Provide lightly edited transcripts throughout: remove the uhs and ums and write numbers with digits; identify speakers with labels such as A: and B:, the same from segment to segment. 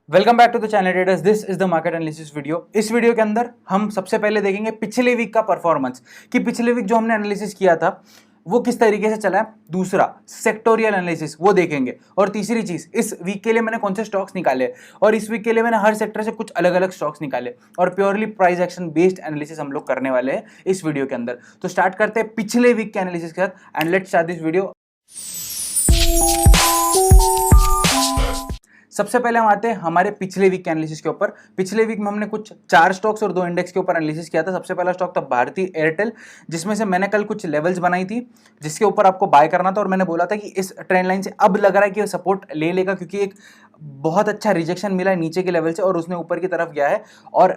A: Welcome back to the channel traders. This is the market analysis video. इस video के अंदर हम सबसे पहले देखेंगे पिछले वीक का परफॉर्मेंस कि पिछले वीक जो हमने एनालिसिस किया था वो किस तरीके से चला है। दूसरा सेक्टोरियल एनालिसिस वो देखेंगे। और तीसरी चीज, इस वीक के लिए मैंने कौन से स्टॉक्स निकाले और इस वीक के लिए मैंने हर सेक्टर से कुछ अलग अलग स्टॉक्स निकाले और purely price action based analysis हम लोग करने वाले हैं इस वीडियो के अंदर। तो स्टार्ट करते हैं पिछले वीक के एनालिसिस के साथ and let's start this video. सबसे पहले हम आते हैं हमारे पिछले वीक के एनालिसिस के ऊपर। पिछले वीक में हमने कुछ 4 स्टॉक्स और 2 इंडेक्स के ऊपर एनालिसिस किया था। सबसे पहला स्टॉक था भारती एयरटेल, जिसमें से मैंने कल कुछ लेवल्स बनाई थी जिसके ऊपर आपको बाय करना था और मैंने बोला था कि इस ट्रेंड लाइन से अब लग रहा है कि सपोर्ट ले लेगा क्योंकि एक बहुत अच्छा रिजेक्शन मिला है नीचे के लेवल से और उसने ऊपर की तरफ गया है। और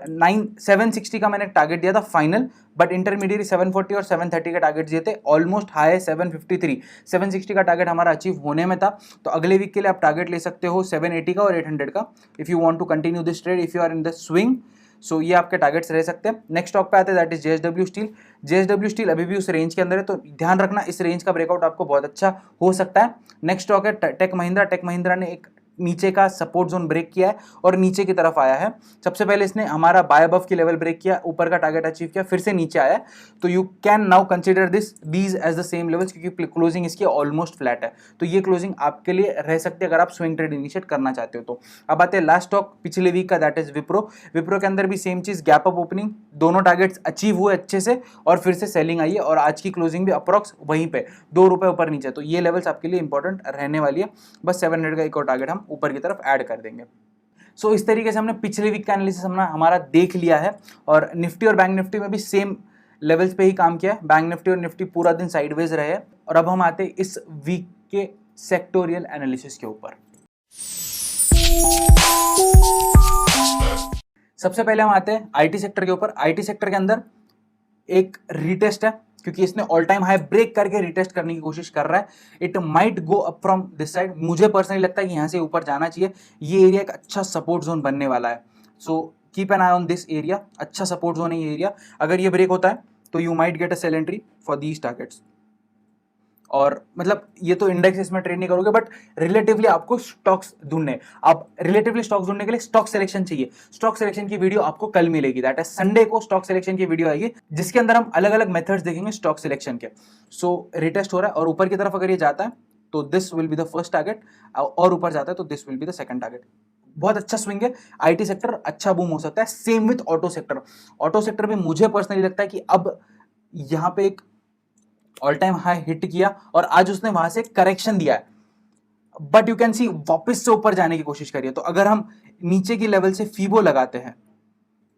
A: 760 का मैंने टारगेट दिया था फाइनल, बट इंटरमीडिएट 740 और 730 का टारगेट दिए थे। ऑलमोस्ट हाई 753, 760 का टारगेट हमारा अचीव होने में था। तो अगले वीक के लिए आप टारगेट ले सकते हो 780 का और 800 का if you want to continue this trade, if you are in the swing. So ये आपके टारगेट्स रह सकते हैं। नेक्स्ट स्टॉक पे आते हैं, that is JSW steel. JSW steel अभी भी उस रेंज के अंदर है, तो ध्यान रखना इस रेंज का ब्रेकआउट आपको बहुत अच्छा हो सकता है। नेक्स्ट स्टॉक है टेक महिंद्रा। टेक महिंद्रा ने एक नीचे का सपोर्ट जोन ब्रेक किया है और नीचे की तरफ आया है। सबसे पहले इसने हमारा बाय अबव की लेवल ब्रेक किया, ऊपर का टारगेट अचीव किया, फिर से नीचे आया है। तो you can now consider these as the same levels क्योंकि क्लोजिंग इसकी ऑलमोस्ट फ्लैट है। तो ये क्लोजिंग आपके लिए रह सकती है अगर आप स्विंग ट्रेड इनिशिएट करना चाहते हो। तो अब आते हैं लास्ट स्टॉक पिछले वीक का, दैट इज विप्रो। विप्रो के अंदर भी सेम चीज, गैप अप ओपनिंग, दोनों टारगेट्स अचीव हुए अच्छे से और फिर से सेलिंग आई है और आज की क्लोजिंग भी अप्रॉक्स वहीं पे ₹2 ऊपर नीचे। तो ये लेवल्स आपके लिए इंपॉर्टेंट रहने वाली है। बस 700 का एक और टारगेट हम ऊपर की तरफ ऐड कर देंगे। सो इस तरीके से हमने पिछले वीक का एनालिसिस हमारा देख लिया है और निफ्टी और बैंक निफ्टी में भी सेम लेवल्स पे ही काम किया है। बैंक निफ्टी और निफ्टी पूरा दिन साइडवेज रहे। और अब हम आते हैं इस वीक के सेक्टोरियल एनालिसिस के ऊपर। सबसे पहले हम आते हैं आईटी सेक्टर के ऊपर। आईटी सेक्टर के अंदर एक रीटेस्ट है क्योंकि इसने ऑल टाइम हाई ब्रेक करके रीटेस्ट करने की कोशिश कर रहा है। It might go up from this side. मुझे पर्सनली लगता है कि यहां से ऊपर जाना चाहिए। ये एरिया एक अच्छा सपोर्ट जोन बनने वाला है। So keep an eye on this area. अच्छा सपोर्ट जोन है ये एरिया। अगर ये ब्रेक होता है तो you might get a sell entry for these targets. और मतलब ये तो इंडेक्स इसमें ट्रेड नहीं करोगे, बट रिलेटिवली आपको स्टॉक्स ढूंढने, आप रिलेटिवली स्टॉक्स ढूंढने के लिए स्टॉक सिलेक्शन चाहिए। स्टॉक सिलेक्शन की वीडियो आपको कल मिलेगी, दैट है संडे को स्टॉक सिलेक्शन की वीडियो आएगी जिसके अंदर हम अलग अलग मेथड्स देखेंगे स्टॉक सिलेक्शन के। सो रिटेस्ट हो रहा है और ऊपर की तरफ अगर ये जाता है तो this will be the first target, और ऊपर जाता है तो this will be the second target. बहुत अच्छा स्विंग है। आईटी सेक्टर अच्छा बूम हो सकता है। Same with auto sector. Auto sector में मुझे पर्सनली लगता है कि अब यहां पे एक ऑल टाइम हाई हिट किया और आज उसने वहां से करेक्शन दिया है, बट यू कैन सी वापस से ऊपर जाने की कोशिश करिए। तो अगर हम नीचे की लेवल से फीबो लगाते हैं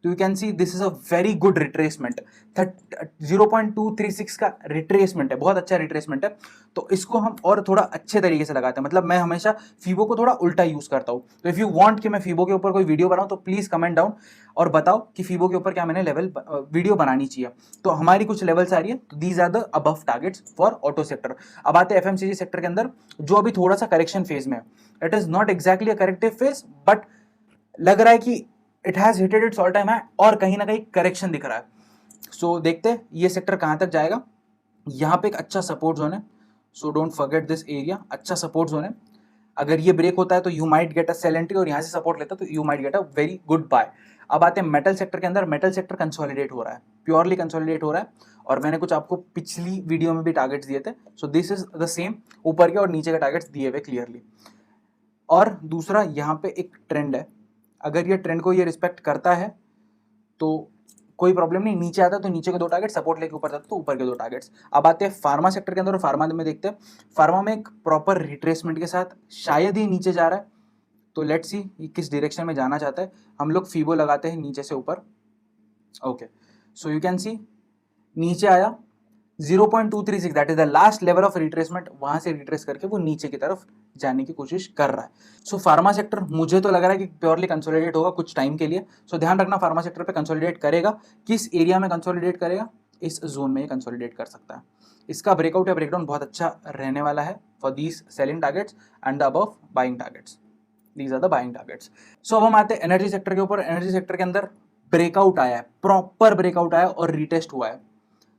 A: तो you can see this is a very good retracement. 0.236 का रिट्रेसमेंट है, बहुत अच्छा रिट्रेसमेंट है। तो इसको हम और थोड़ा अच्छे तरीके से लगाते हैं। मतलब मैं हमेशा फीबो को थोड़ा उल्टा यूज करता हूं। तो इफ यू वांट कि मैं फीबो के ऊपर कोई वीडियो बनाऊं तो प्लीज कमेंट डाउन और बताओ कि फीबो के ऊपर क्या मैंने लेवल वीडियो बनानी चाहिए। तो हमारी कुछ लेवल्स आ रही है, तो these are the above targets for auto sector. अब आते हैं एफएमसीजी सेक्टर के अंदर जो अभी थोड़ा सा करेक्शन फेज में है। It is not exactly a corrective phase, but लग रहा है कि it has hitted its all time high और कहीं ना कहीं करेक्शन दिख रहा है। सो देखते हैं ये सेक्टर कहां तक जाएगा। यहां पे एक अच्छा सपोर्ट जोन है, so don't forget this area. अच्छा सपोर्ट जोन है। अगर ये ब्रेक होता है तो you might get a sell entry और यहां से सपोर्ट लेता है तो you might get a very good buy. अब आते हैं मेटल सेक्टर के अंदर। मेटल सेक्टर कंसोलिडेट हो रहा है, प्योरली कंसोलिडेट हो रहा है और मैंने कुछ आपको पिछली वीडियो में भी टारगेट्स दिए थे। So this is the same, ऊपर के और नीचे के टारगेट्स दिए हुए क्लियरली। और दूसरा यहाँ पे एक ट्रेंड है, अगर ये ट्रेंड को ये रिस्पेक्ट करता है तो कोई प्रॉब्लम नहीं। नीचे आता है तो नीचे के 2 टारगेट, सपोर्ट लेके ऊपर जाता है तो ऊपर के 2 टारगेट्स। अब आते हैं फार्मा सेक्टर के अंदर और फार्मा में देखते हैं। फार्मा में एक प्रॉपर रिट्रेसमेंट के साथ शायद ही नीचे जा रहा है। तो लेट्स सी किस डायरेक्शन में जाना चाहता है। हम लोग फीबो लगाते हैं नीचे से ऊपर। Okay, so you can see नीचे आया 0.236, that is the last level of retracement. वहां से रिट्रेस करके वो नीचे की तरफ जाने की कोशिश कर रहा है। सो फार्मा सेक्टर मुझे तो लग रहा है कि प्योरली कंसोलिडेट होगा कुछ टाइम के लिए। सो ध्यान रखना फार्मा सेक्टर पे कंसोलिडेट करेगा। किस एरिया में कंसोलिडेट करेगा, इस जोन में ये कंसोलिडेट कर सकता है। इसका ब्रेकआउट या ब्रेकडाउन बहुत अच्छा रहने वाला है for these selling targets and the above buying targets. These are the buying targets. So अब हम आते हैं एनर्जी सेक्टर के ऊपर। एनर्जी सेक्टर के अंदर ब्रेकआउट आया है, प्रॉपर ब्रेकआउट आया और रिटेस्ट हुआ है।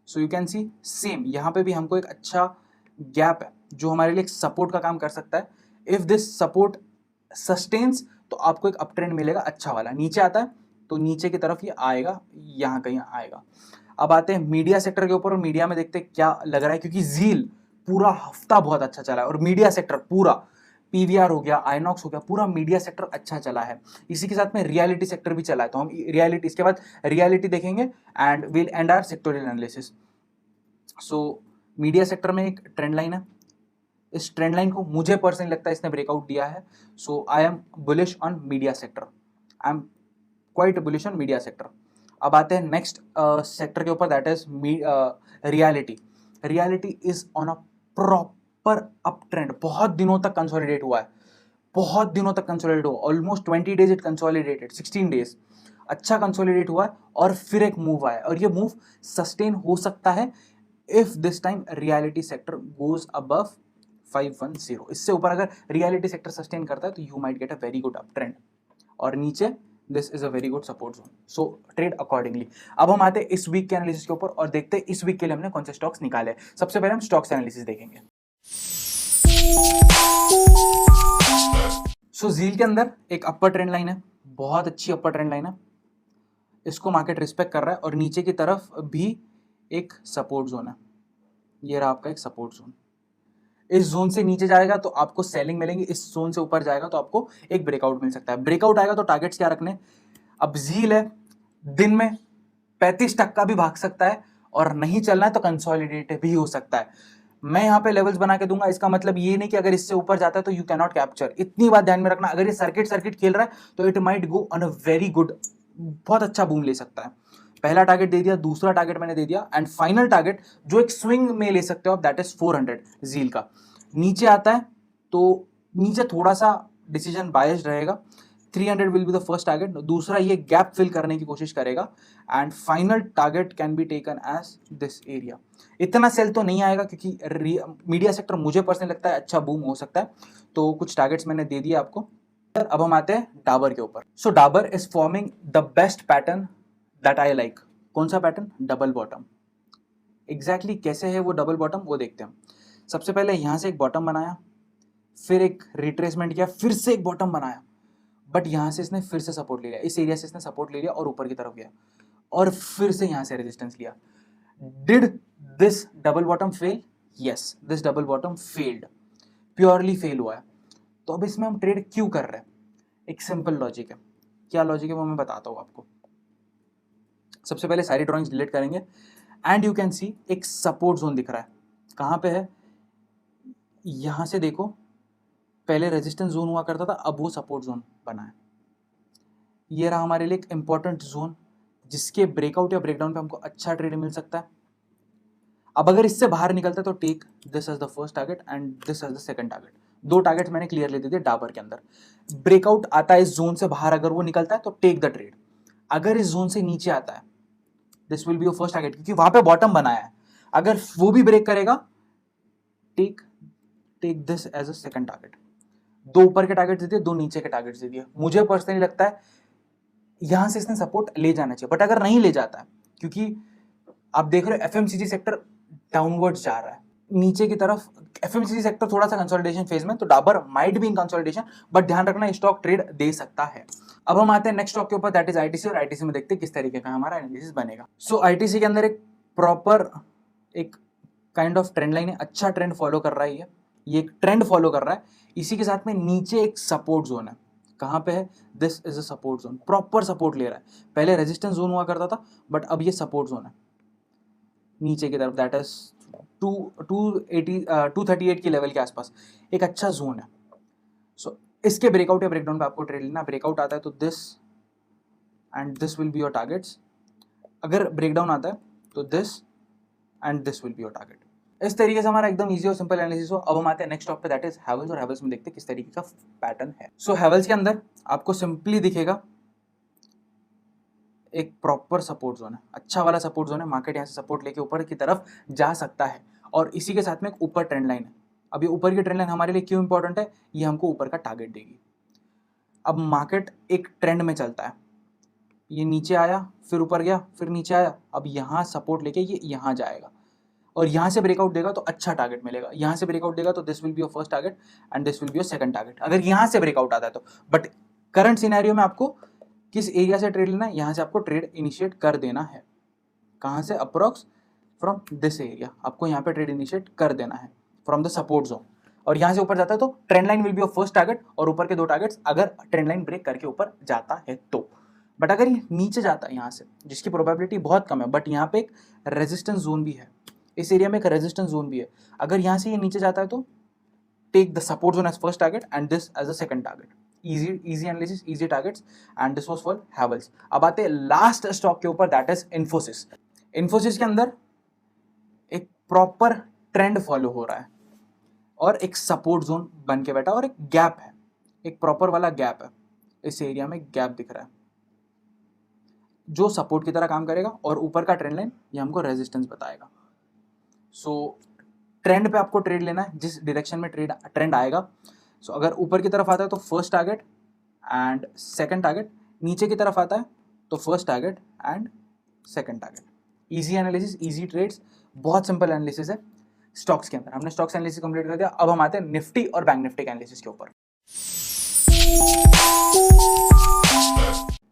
A: So you can see same यहाँ पे भी हमको एक अच्छा गैप है जो हमारे लिए एक सपोर्ट का काम कर सकता है। इफ दिस सपोर्ट सस्टेन्स तो आपको एक अप ट्रेंड मिलेगा अच्छा वाला। नीचे आता है तो नीचे की तरफ ये आएगा, यहाँ कहीं आएगा। अब आते हैं मीडिया सेक्टर के ऊपर, और मीडिया में देखते हैं क्या लग रहा है, क्योंकि जील पूरा हफ्ता बहुत अच्छा चला है और मीडिया सेक्टर पूरा, पीवीआर हो गया, आइनॉक्स हो गया, पूरा मीडिया सेक्टर अच्छा चला है। इसी के साथ में रियलिटी सेक्टर भी चला है, तो हम रियलिटी, इसके बाद रियलिटी देखेंगे and will end our sectorial analysis. So media sector में एक ट्रेंड लाइन है, इस ट्रेंड लाइन को मुझे पर्सनली लगता है इसने ब्रेकआउट दिया है। So I am bullish on media sector, I am quite bullish on media sector. अब आते हैं नेक्स्ट सेक्टर के ऊपर, that is reality. Reality is on a proper up trend, बहुत दिनों तक कंसोलिडेट हुआ है, बहुत दिनों तक कंसोलिडेट हुआ, almost 20 days it consolidated, 16 days अच्छा कंसोलिडेट हुआ है, और फिर एक मूव आया, और ये मूव सस्टेन हो सकता है if this time reality sector goes above 510। इससे ऊपर अगर रियलिटी सेक्टर सस्टेन करता है तो you might get a very good up trend, और नीचे this is a very good support zone, so trade accordingly. अब हम आते हैं इस वीक के एनालिसिस के ऊपर और देखते हैं इस वीक के लिए हमने कौन से स्टॉक्स निकाले। सबसे पहले हम स्टॉक्स एनालिसिस देखेंगे। सो जील के अंदर एक अपर ट्रेंड लाइन है, बहुत अच्छी अपर ट्रेंड लाइन है, इसको मार्केट रिस्पेक्ट कर रहा है, और नीचे की तरफ भी एक सपोर्ट जोन है, ये रहा आपका एक सपोर्ट जोन। इस जोन से नीचे जाएगा तो आपको सेलिंग मिलेंगी, इस जोन से ऊपर जाएगा तो आपको एक ब्रेकआउट मिल सकता है। ब्रेकआउट आएगा तो टारगेट्स क्या रखने, अब झील है, दिन में 35% भी भाग सकता है, और नहीं चलना है तो कंसोलिडेट भी हो सकता है। मैं यहाँ पे लेवल्स बना के दूंगा, इसका मतलब ये नहीं कि अगर इससे ऊपर जाता है तो यू कैन नॉट कैप्चर। इतनी बात ध्यान में रखना, अगर ये सर्किट खेल रहा है तो it might go on a very good, बहुत अच्छा बूम ले सकता है। पहला टारगेट दे दिया, दूसरा टारगेट मैंने दे दिया, एंड फाइनल टारगेट जो एक स्विंग में ले सकते हो आप, दैट इज 400 जील का। नीचे आता है तो नीचे थोड़ा सा डिसीजन बायस्ड रहेगा, 300 will be the first target, दूसरा ये गैप फिल करने की कोशिश करेगा, and final target can be taken as this area. इतना सेल तो नहीं आएगा क्योंकि मीडिया सेक्टर मुझे पर्सनली लगता है अच्छा बूम हो सकता है, तो कुछ टारगेट्स मैंने दे दिए आपको। अब हम आते हैं डाबर के ऊपर। So Dabur is forming the best pattern that I like. कौन सा पैटर्न, डबल बॉटम। एग्जैक्टली कैसे है वो डबल बॉटम, वो देखते हैं। सबसे पहले यहां से एक बॉटम बनाया, फिर एक रिट्रेसमेंट किया, फिर से एक बॉटम बनाया, बट यहां से इसने फिर से सपोर्ट ले लिया, इस एरिया से इसने सपोर्ट ले लिया और ऊपर की तरफ गया, और फिर से यहां से रेजिस्टेंस लिया। Did this double bottom fail, yes this double bottom failed, purely fail हुआ है। तो अब इसमें हम ट्रेड क्यों कर रहे हैं, एक सिंपल लॉजिक है। क्या लॉजिक है वो मैं बताता हूं आपको। सबसे पहले सारी ड्रॉइंग्स डिलीट करेंगे, एंड यू कैन सी एक सपोर्ट जोन दिख रहा है, कहां पे है, यहां से देखो, पहले रेजिस्टेंस जोन हुआ करता था, अब वो सपोर्ट जोन बना है। ये रहा हमारे लिए एक इंपॉर्टेंट जोन, जिसके ब्रेकआउट या ब्रेकडाउन पे हमको अच्छा ट्रेड मिल सकता है। अब अगर इससे बाहर निकलता है तो take this as the first target and this as the second target. दो टारगेट्स मैंने क्लियरली दे दिए डाबर के अंदर। ब्रेकआउट आता है इस जोन से बाहर, अगर वो निकलता है तो टेक द ट्रेड। अगर इस जोन से नीचे आता है, this will be your first target, क्योंकि वहां पे बॉटम बनाया है। अगर वो भी ब्रेक करेगा, take this as a second target. दो ऊपर के टारगेट्स दे दिए, दो नीचे के टारगेट्स दे दिए। मुझे पर्सनली लगता है यहां से इसने सपोर्ट ले जाना चाहिए, बट अगर नहीं ले जाता है, क्योंकि आप देख रहे हो एफएमसीजी सेक्टर डाउनवर्ड्स जा रहा है नीचे की तरफ, एफएमसीजी सेक्टर थोड़ा सा कंसोलिडेशन फेज में, तो Dabur might be in consolidation, but ध्यान रखना स्टॉक ट्रेड दे सकता है। अब हम आते हैं नेक्स्ट स्टॉक के ऊपर, दैट इज आईटीसी, और आईटीसी में देखते हैं किस तरीके का हमारा एनालिसिस बनेगा। सो आईटीसी के अंदर एक प्रॉपर एक काइंड ऑफ ट्रेंड लाइन है, अच्छा ट्रेंड फॉलो कर रहा है, ये एक ट्रेंड फॉलो कर रहा है। इसी के साथ में नीचे एक सपोर्ट जोन है, कहां पे है, this is a support zone, proper support ले रहा है। पहले रेजिस्टेंस जोन हुआ करता था, बट अब ये सपोर्ट जोन है नीचे की तरफ, दैट इज 238 की लेवल के आसपास एक अच्छा जोन है। सो इसके ब्रेकआउट या ब्रेकडाउन पे आपको ट्रेड लेना। ब्रेकआउट आता है तो this and this will be your targets, अगर ब्रेकडाउन आता है तो this and this will be your target. इस तरीके से हमारा एकदम इजी और सिंपल एनालिसिस हो। अब हम आते हैं नेक्स्ट टॉप पे, दैट इज हैवेल्स, और हैवेल्स में देखते हैं किस तरीके का पैटर्न है। सो हैवेल्स के अंदर आपको सिंपली दिखेगा एक प्रॉपर सपोर्ट जोन है, अच्छा वाला सपोर्ट जोन है। मार्केट यहाँ से सपोर्ट लेके ऊपर की तरफ जा सकता है, और इसी के साथ में एक ऊपर ट्रेंड लाइन है। अब ये ऊपर की ट्रेंड लाइन हमारे लिए क्यों इंपॉर्टेंट है, ये हमको ऊपर का टारगेट देगी। अब मार्केट एक ट्रेंड में चलता है, ये नीचे आया, फिर ऊपर गया, फिर नीचे आया, अब यहाँ सपोर्ट लेके ये यहाँ जाएगा, और यहाँ से ब्रेकआउट देगा तो अच्छा टारगेट मिलेगा। यहाँ से ब्रेकआउट देगा तो this will be your first target and this will be your second target, अगर यहाँ से ब्रेकआउट आता है तो। बट करंट सिनेरियो में आपको किस एरिया से ट्रेड लेना है, यहाँ से आपको ट्रेड इनिशिएट कर देना है। कहाँ से? अप्रोक्स फ्रॉम दिस एरिया आपको यहाँ पे ट्रेड इनिशिएट कर देना है फ्रॉम द सपोर्ट जोन। और यहाँ से ऊपर जाता है तो trend line will be your first target और ऊपर के 2 टारगेट्स अगर ट्रेंड लाइन ब्रेक करके ऊपर जाता है तो। बट अगर ये नीचे जाता है यहाँ से, जिसकी प्रोबेबिलिटी बहुत कम है, बट यहाँ पे एक रेजिस्टेंस जोन भी है, इस एरिया में एक रेजिस्टेंस जोन भी है, अगर यहाँ से ये नीचे जाता है तो take the support zone as first target and this as a second target. Easy analysis, easy targets and this was for Havells. अब आते हैं लास्ट स्टॉक के ऊपर, दैट इज इन्फोसिस। इन्फोसिस के अंदर एक प्रॉपर ट्रेंड फॉलो हो रहा है और एक सपोर्ट जोन बन के बैठा और एक गैप है, एक प्रॉपर वाला गैप है, इस एरिया में गैप दिख रहा है जो सपोर्ट की तरह काम करेगा और ऊपर का ट्रेंड लाइन ये हमको रेजिस्टेंस बताएगा। सो ट्रेंड पे आपको ट्रेड लेना है, जिस डायरेक्शन में ट्रेंड आएगा। सो अगर ऊपर की तरफ आता है तो first target and second target, नीचे की तरफ आता है तो first target and second target. Easy analysis, easy trades, बहुत सिंपल एनालिसिस है स्टॉक्स के अंदर। हमने स्टॉक्स एनालिसिस कंप्लीट कर दिया, अब हम आते हैं निफ्टी और बैंक निफ्टी के एनालिसिस के ऊपर।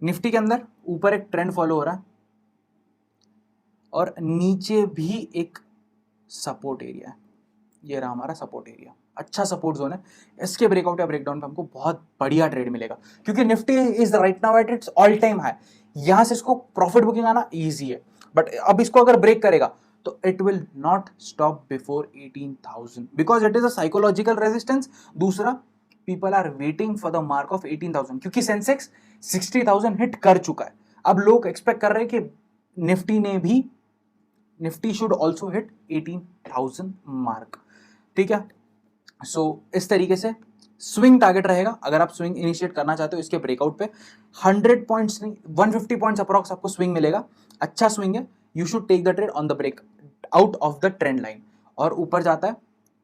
A: निफ्टी के अंदर ऊपर एक ट्रेंड फॉलो हो रहा है और नीचे भी एक सपोर्ट एरिया है, ये रहा हमारा सपोर्ट एरिया, अच्छा सपोर्ट जोन है। इसके ब्रेकआउट या ब्रेकडाउन पे हमको बहुत बढ़िया ट्रेड मिलेगा क्योंकि Nifty is right now at its all time high. यहां से इसको प्रॉफिट बुकिंग आना इजी है, बट अब इसको अगर ब्रेक करेगा तो it will not stop before 18,000 because it is a psychological resistance. दूसरा, people are waiting for the mark of 18,000 क्योंकि सेंसेक्स 60,000 हिट कर चुका है। अब लोग एक्सपेक्ट कर रहे हैं कि Nifty should also hit 18,000 mark. ठीक है, सो इस तरीके से स्विंग टारगेट रहेगा। अगर आप स्विंग इनिशिएट करना चाहते हो इसके ब्रेकआउट पे 100 पॉइंट्स नहीं 150 पॉइंट्स अप्रॉक्स आपको स्विंग मिलेगा, अच्छा स्विंग है। You should take the trade on the break out of the trend line. और ऊपर जाता है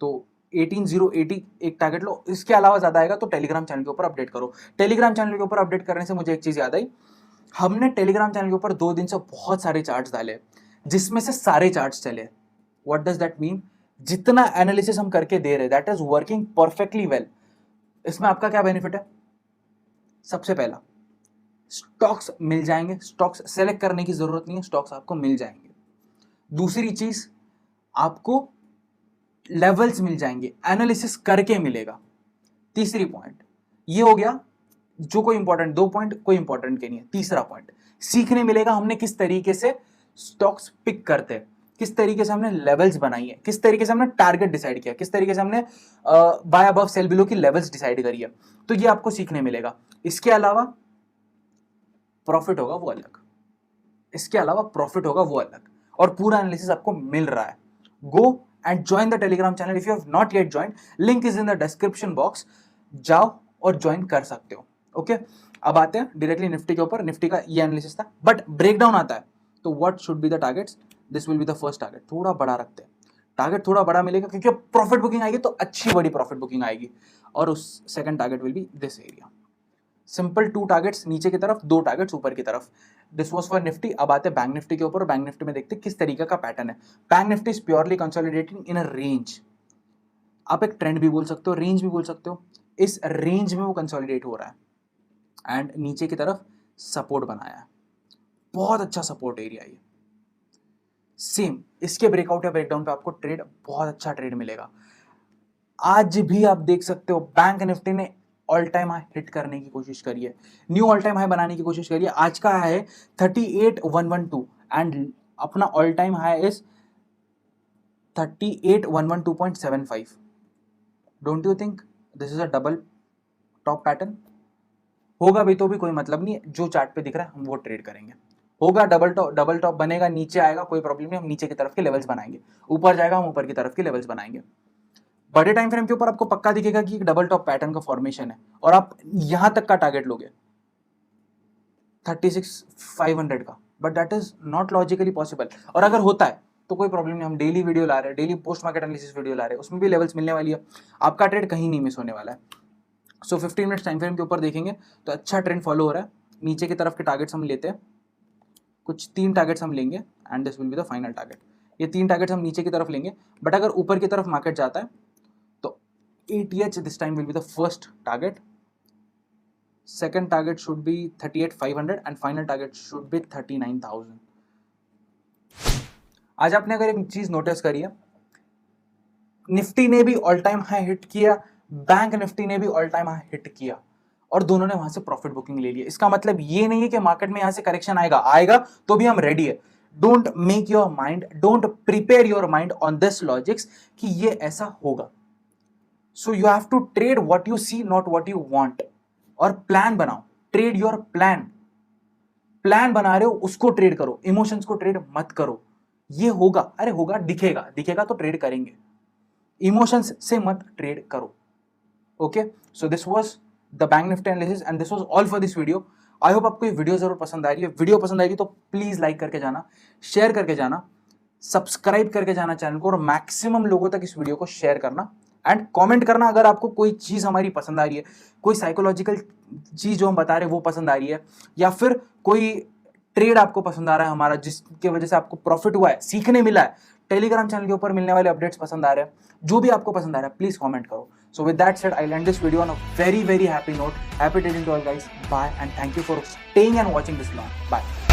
A: तो 18,080 एक टारगेट लो। इसके अलावा ज्यादा आएगा तो टेलीग्राम चैनल के ऊपर अपडेट करो। टेलीग्राम चैनल के ऊपर अपडेट करने से मुझे एक चीज याद आई, हमने टेलीग्राम चैनल के ऊपर 2 दिन से बहुत सारे चार्ट्स डाले जिसमें से सारे चार्ट्स चले। What does that mean? जितना एनालिसिस हम करके दे रहे that is working perfectly well. इसमें आपका क्या बेनिफिट है? सबसे पहला, स्टॉक्स मिल जाएंगे, स्टॉक्स सेलेक्ट करने की जरूरत नहीं है, स्टॉक्स आपको मिल जाएंगे। दूसरी चीज, आपको लेवल्स मिल जाएंगे, एनालिसिस करके मिलेगा। तीसरी पॉइंट ये हो गया, जो कोई इंपॉर्टेंट 2 पॉइंट कोई इंपॉर्टेंट के नहीं है। तीसरा पॉइंट, सीखने मिलेगा हमने किस तरीके से स्टॉक्स पिक करते हैं, किस तरीके से हमने लेवल्स बनाई है, किस तरीके से हमने टारगेट डिसाइड किया, किस तरीके से हमने बाय अबव सेल बिलो की लेवल्स डिसाइड करी है, तो ये आपको सीखने मिलेगा। इसके अलावा प्रॉफिट होगा वो अलग, इसके अलावा प्रॉफिट होगा वो अलग, और पूरा एनालिसिस आपको मिल रहा है। Go and join the Telegram channel if you have not yet join, link is in the description box, जाओ और ज्वाइन कर सकते हो। ओके, अब आते हैं डायरेक्टली निफ्टी के ऊपर। निफ्टी का ये एनालिसिस था, बट ब्रेकडाउन आता है तो what should be the targets? This will be the first target. थोड़ा बड़ा रखते हैं, टारगेट थोड़ा बड़ा मिलेगा क्योंकि प्रॉफिट बुकिंग आएगी तो अच्छी बड़ी प्रॉफिट बुकिंग आएगी। और उस second target will be this area. Simple 2 targets नीचे की तरफ, 2 टारगेट्स ऊपर की तरफ। This was for Nifty. अब आते हैं बैंक निफ्टी के ऊपर। बैंक निफ्टी में देखते हैं किस तरीके का पैटर्न है। Bank Nifty is purely consolidating in a range. आप एक ट्रेंड भी बोल सकते हो, रेंज भी बोल सकते हो। इस रेंज में वो कंसोलिडेट हो रहा है एंड नीचे की तरफ सपोर्ट बनाया है, बहुत अच्छा सपोर्ट एरिया ये। सेम इसके ब्रेकआउट या ब्रेकडाउन पे आपको ट्रेड, बहुत अच्छा ट्रेड मिलेगा। आज भी आप देख सकते हो बैंक निफ्टी ने ऑल टाइम हाई हिट करने की कोशिश करी है, न्यू ऑल टाइम हाई बनाने की कोशिश करी है। आज का हाई है 38,112 एंड अपना all time high is 38,112.75। Don't you think this is a double top pattern? होगा भी तो भी कोई मतलब नहीं है, जो चार्ट पे दिख रहा है हम वो ट्रेड करेंगे। होगा डबल टॉप बनेगा, नीचे आएगा कोई प्रॉब्लम नहीं, हम नीचे की तरफ के लेवल्स बनाएंगे। ऊपर जाएगा हम ऊपर की तरफ के लेवल्स बनाएंगे। बड़े टाइम फ्रेम के ऊपर आपको पक्का दिखेगा कि एक डबल टॉप पैटर्न का फॉर्मेशन है और आप यहां तक का टारगेट लोगे 36,500 का, but that is not logically possible. और अगर होता है तो कोई प्रॉब्लम नहीं, हम डेली वीडियो ला रहे हैं, daily post market analysis video ला रहे हैं, उसमें भी लेवल्स मिलने वाली है, आपका ट्रेड कहीं नहीं मिस होने वाला है। सो 15 मिनट्स टाइम फ्रेम के ऊपर देखेंगे तो अच्छा ट्रेंड फॉलो हो रहा है। नीचे की तरफ के टारगेट्स हम लेते हैं, कुछ 3 टारगेट्स हम लेंगे and this will be the final target. ये 3 टारगेट्स हम नीचे की तरफ लेंगे, बट अगर ऊपर की तरफ मार्केट जाता है तो ATH this time will be the first target, second target should be 38,500 and final target should be 39,000. आज आपने अगर एक चीज नोटिस करी है, निफ्टी ने भी ऑल टाइम हाई हिट किया, बैंक निफ्टी ने भी ऑल टाइम हाई हिट किया और दोनों ने वहां से प्रॉफिट बुकिंग ले लिया। इसका मतलब ये नहीं है कि मार्केट में यहां से करेक्शन आएगा तो भी हम रेडी है। Don't make your mind, don't prepare your mind on this logics कि ये ऐसा होगा। So you have to trade what you see, not what you want. और प्लान बनाओ, ट्रेड योर प्लान। प्लान बना रहे हो उसको ट्रेड करो, इमोशंस को ट्रेड मत करो। ये होगा, अरे होगा, दिखेगा तो ट्रेड करेंगे, इमोशंस से मत ट्रेड करो। Okay, so this was the bank Nifty analysis and this was all for this video. I hope आपको ये वीडियो जरूर पसंद आ रही है। वीडियो पसंद आएगी तो प्लीज लाइक करके जाना, शेयर करके जाना, सब्सक्राइब करके जाना चैनल को और मैक्सिमम लोगों तक इस वीडियो को शेयर करना एंड कमेंट करना अगर आपको कोई चीज हमारी पसंद आ रही है, कोई साइकोलॉजिकल चीज जो हम बता रहे हैं वो पसंद आ रही है, या फिर कोई ट्रेड आपको पसंद आ रहा है हमारा जिसकी वजह से आपको प्रॉफिट हुआ है, सीखने मिला है, टेलीग्राम चैनल के ऊपर मिलने वाले अपडेट्स पसंद आ रहे हैं, जो भी आपको पसंद आ रहा है प्लीज कमेंट करो। So with that said I end this video on a very happy note. Happy trading to all guys, bye and thank you for staying and watching this vlog. Bye.